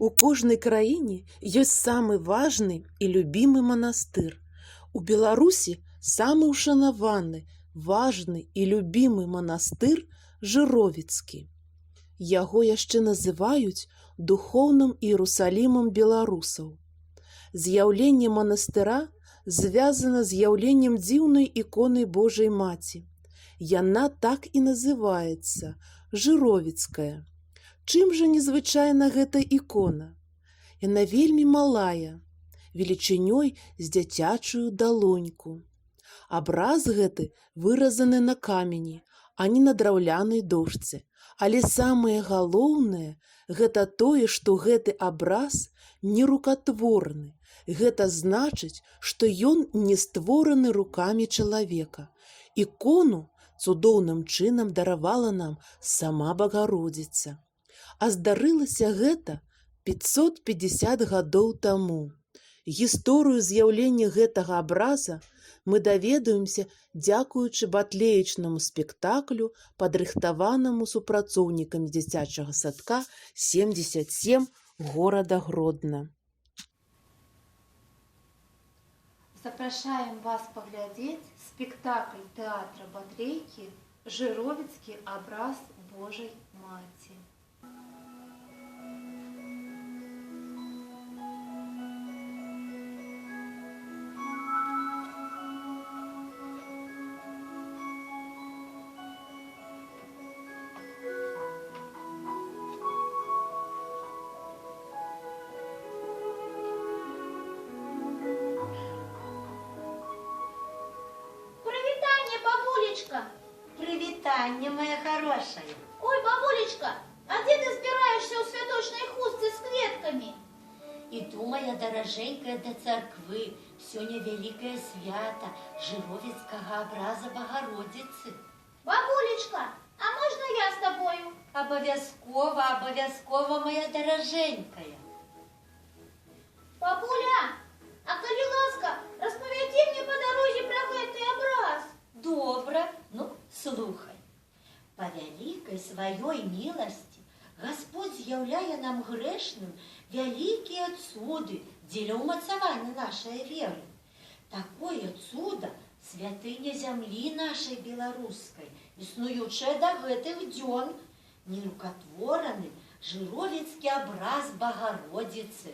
У кожнай краіне ёсць самы важны і любімы манастыр. У Беларусі самы ўшанаваны, важны і любімы манастыр Жыровіцкі. Яго яшчэ называюць духоўным Іерусалімам беларусаў. З'яўленне манастыра звязана з з'яўленнем дзіўнай іконы Божай Маці. Яна так і называецца – Жыровіцкая. Чым жа незвычайна гэта ікона? Яна вельмі малая, велічынёй з дзіцячую далоньку. Абраз гэты выразаны на камені, а не на драўлянай дошцы. Але самае галоўнае – гэта тое, што гэты абраз не рукатворны. Гэта значыць, што ён не створаны рукамі чалавека. Ікону цудоўным чынам даравала нам сама Багародзіца. А здарылася гэта 550 гадоў таму. Гісторыю з'яўлення гэтага абраза мы даведаемся дзякуючы батлеечнаму спектаклю, падрыхтаванаму супрацоўнікамі дзіцячага садка 77 горада Гродна. Запрашаем вас паглядзець спектакль тэатра Батлейкі «Жыровіцкі абраз Божай Маці». Привітання, моя хорошая. Ой, бабулечка, а где ты збираешься у святочной хустцы с клетками? Іду, моя дороженькая, до церкви. Сёння великое свято Жыровіцкага образа Богородицы. Бабулечка, а можно я с тобою? Обовязково, обовязково, моя дороженькая. Бабуля, а коли ласка, распавядзі мне по дороге про гэты образ. Добра, ну, слухай. По великой своей милости Господь з'яўляе нам грешным великие цуды дзеля ўмацавання нашай веры. Такое цудо святыня земли нашей белорусской, існуючая до гэтых дзён, нерукотвораны Жыровіцкі образ Богородицы.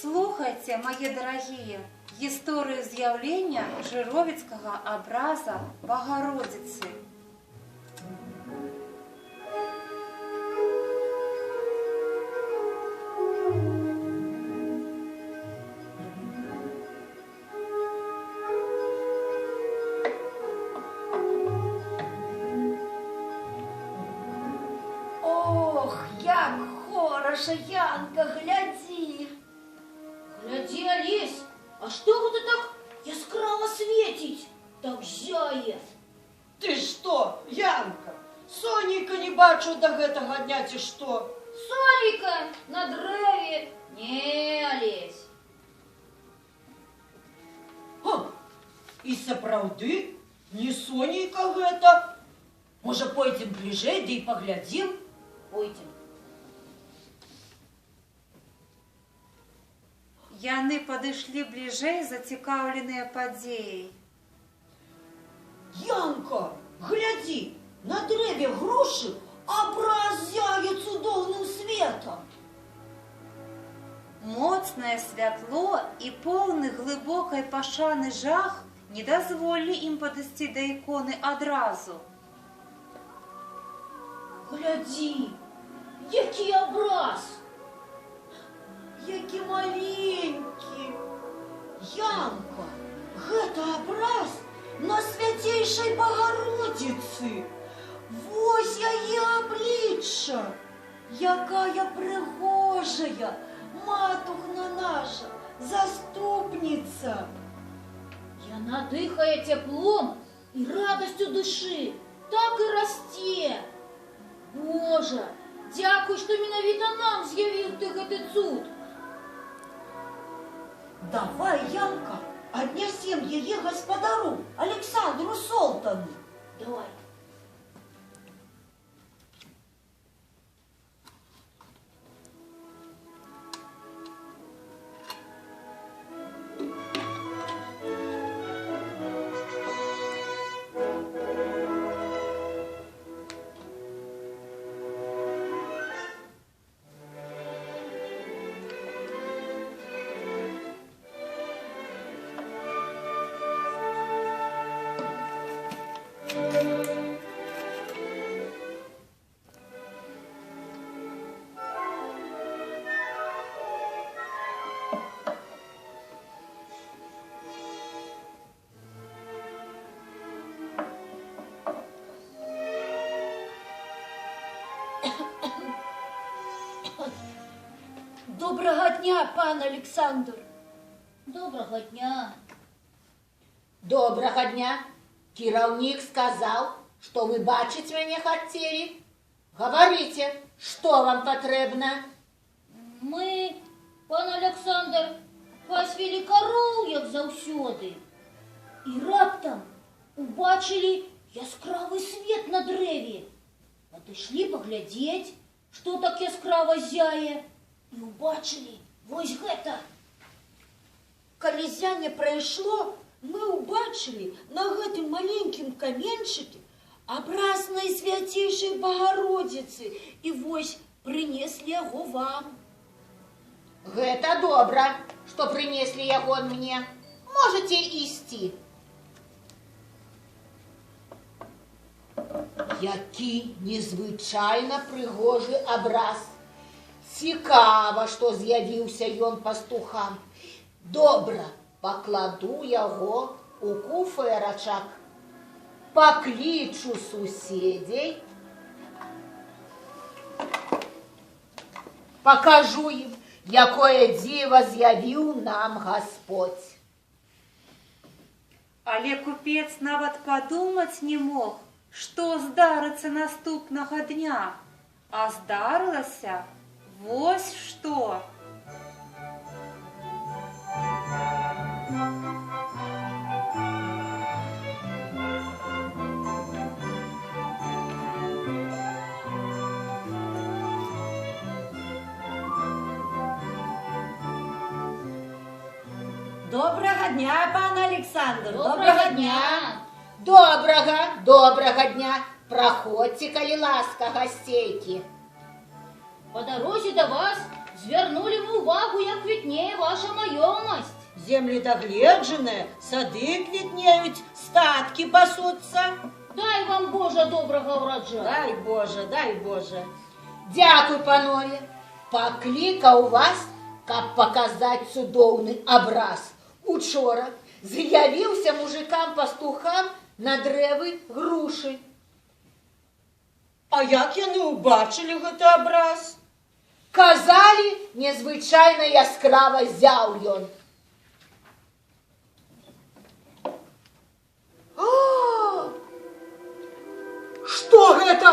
Слухайте, мои дорогие, историю з'яўлення Жыровіцкага образа Богородицы. Ох, як хороша, Янка, гляди. Гляди, Олесь, а что это так яскраво светить? Так зяе. Ты что, Янка, сонейка не бачу до гэтага дня, ці што? Сонейка на дрэве. Не, Олесь. І сапраўды, не сонейка гэта. Можа, пойдзем бліжэй, ды і паглядзім? Пойдем. Яны падышлі бліжэй, зацікаўленыя падзеяй. Янка, гляди, на дрэве грушы абраз зяе цудоўным светом. Моцнае святло і поўны глыбокай пашаны жах не дазволілі ім падысці да іконы адразу. Гляди, які образ. Які маленькі. Янка, гэта абраз на свяцейшай Богородицы. Вось яе аблічча. Якая прыгожая, матухна наша, заступніца. Яна дыхае цяплом і радасцю душы. Так і расце. Божа, дзякуй, што менавіта нам з'явіў ты гэты цуд. Давай, Янка, отнесем ее господару Александру Солтану. Давай. Доброго дня, пан Олександр. Доброго дня. Доброго дня. Кіраўнік сказаў, што вы бачыць мяне хацелі. Гаварыце, што вам патрэбна? Мы, пан Александр, пасвілі кароў, як заўсёды. І раптам убачылі яскравы свет на дрэве. Падышлі паглядзець, што так яскрава зяе. І убачылі вось гэта. Калі зяне прайшло, мы убачылі на гэтым маленькім каменчыке абраз Найсвяцейшай Багародзіцы і вось прынеслі яго вам. Гэта добра, што прынеслі яго мне. Можаце ісці. Які незвычайна прыгожы абраз. Цікава, што з'явіўся ён пастухам. Добра, пакладу яго у куфэрачак. Паклічу суседзей. Пакажу ім, якое дзіва з'явіў нам Гасподзь. Але купец нават падумаць не мог, што здарыцца наступнага дня. А здарылася вось што. Доброго дня, пан Олександр. Доброго дня. Добрага дня. Праходзьце, калі ласка, гасцейкі. По дорозе до вас звярнулі мы увагу, як квітнее ваша маёмасць. Землі дагледжаныя, сады квітнеюць, статкі пасуцца. Дай вам, Божа, добрага ўраджаю. Дай Боже, дай Боже. Дзякуй, панове. Паклікаў вас, каб паказаць цудоўны абраз. Учора з'явіўся мужикам-пастухам на дрэвы грушы. А як яны ўбачылі гэты абраз? Казалі, незвычайна яскрава зяў ён. Што гэта?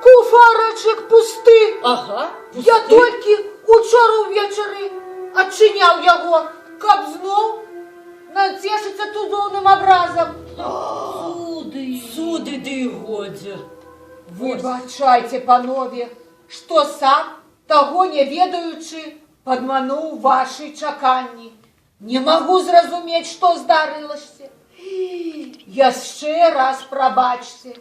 Куфарачак пусты. Ага, Я толькі учора ўвечары адчыняў яго, каб зноў нацешыцца цудоўным абразам. суды ды і годзе. Выбачайце, панове, што сам, таго не ведаючы, падмануў вашы чаканні. Не магу зразумець, што здарылася. Яшчэ раз прабачце.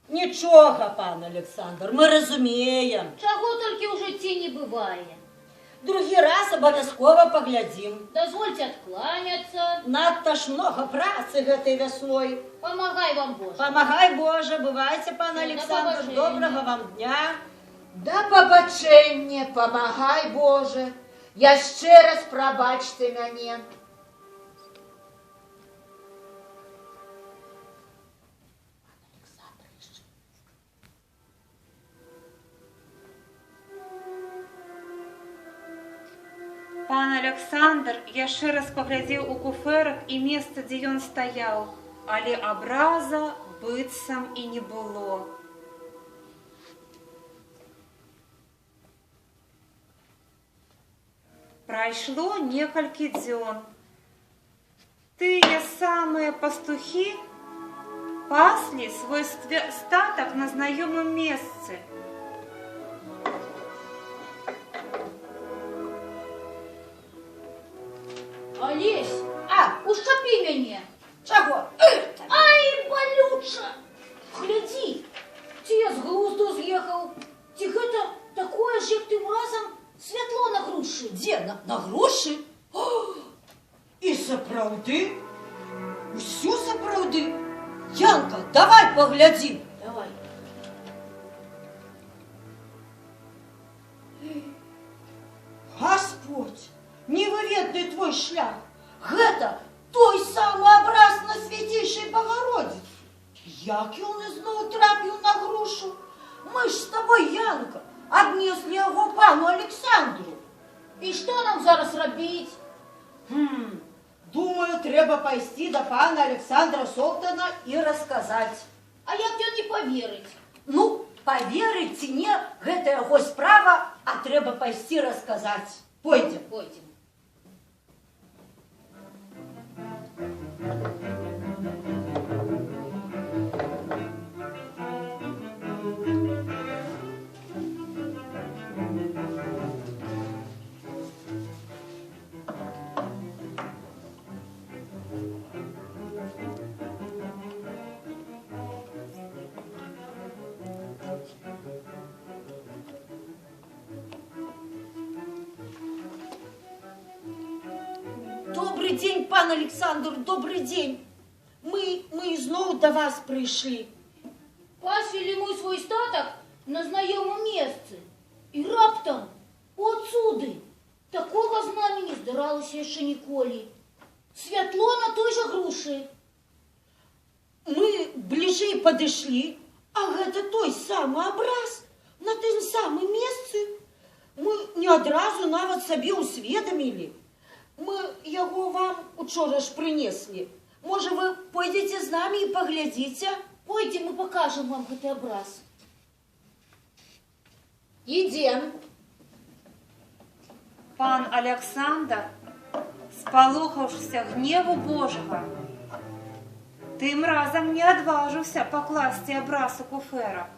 Нічога, пан Олександр, мы разумеем. Чаго толькі ў жыцці не бывае. Другі раз абавязкова паглядзім. Дазвольце адкланяцца. Надта ж много працы гэтай вясной. Памагай вам, Божа. Памагай, Боже, бывайце, пан Да Александр, пабачэння. добрага вам дня. Да пабачэння, памагай, Боже. Яшчэ раз прабачце мяне. Пан Александр яшчэ раз паглядзеў у куфэрак і месца, дзе ён стаяў, але абраза быццам і не было. Прайшло некалькі дзён. Тыя самыя пастухі паслі свой статок на знаёмым месцы. Олесь, ушчапі мяне. Чего? Ай, балюча! Гляди, ці я з глузду з'ехаў, ці гэта такое ж, як тым разам, святло на грушы. Где? На груши? І сапраўды? Усё сапраўды? Янка, давай поглядзім. Давай. Господь, невыветны твой шлях. Гэта той самый образ на Святейшей Богородице. Як ён ізноў трапіў на грушу? Мы ж с тобой, Янка, аднеслі яго пану Александру. І што нам зараз рабіць? Думаю, трэба пайсці да пана Александра Солтана И рассказать. А як ён не паверыць? Ну, поверить ці не, гэта яго справа, а трэба пайсці рассказать. Пойдем. Пойдзем. Добрый день, пан Александр, добрый день. Мы ізноў до вас пришли. Пасвілі мы свой статок на знаёмым месцы. І раптам, отсюды, такога з намі не здаралася яшчэ ніколі. Святло на той жа грушы. Мы ближе подошли, а гэта той самый образ на тым самым месцы. Мы не адразу нават сабе усведомили. Мы яго вам учора ж принесли. Может, вы пойдете с нами и поглядите? Пойдзем, мы покажем вам гэты абраз. Ідзем. Пан Александр, спалохаўшыся гневу Божага, тым разам не адважыўся пакласці абраз у куфэрак.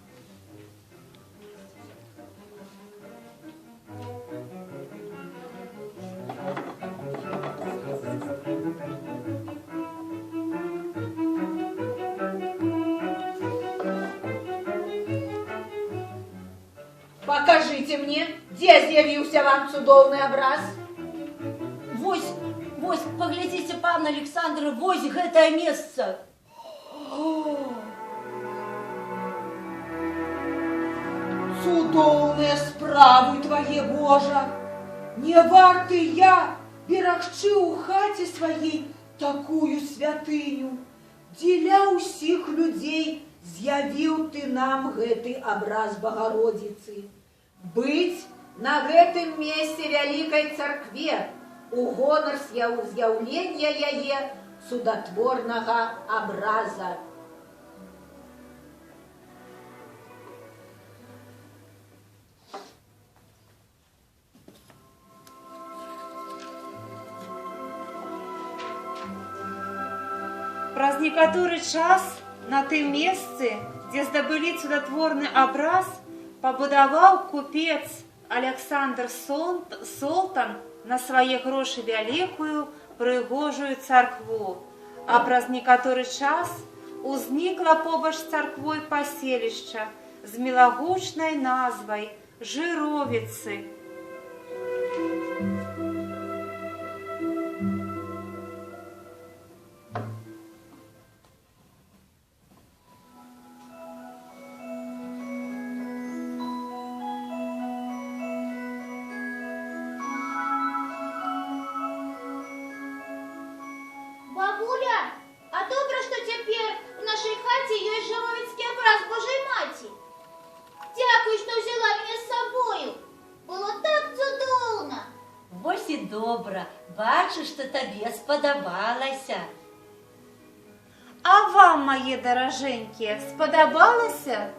Покажите мне, дзе з'явіўся вам цудоўны абраз. Вось, поглядите, пан Александр, вось гэтае месца. Цудоўныя справы твае, Божа. Не варты я берагчы ў хаце сваей такую святыню. Дзеля ўсіх людзей з'явіў ты нам гэты абраз Богородицы. Быць на гэтым месцы вялікай царкве у гонар з'яўлення яе цудатворнага абраза. Праз некаторы час на тым месцы, дзе здабылі цудатворны абраз, пабудаваў купец Александр Солтан на свае грошы вялікую прыгожую царкву, а праз некаторы час узнікла побач з царквой паселішча з мілагучнай назвай Жыровіцы. Бабуля, а добра, што цяпер у нашай хаце ёсць жыровіцкі абраз Божай Маці. Дзякуй, што взяла мяне з сабою. Было так цудоўна. Вось і добра, бачу, што табе спадабалася. А вам, мае даражэнькія, спадабалася?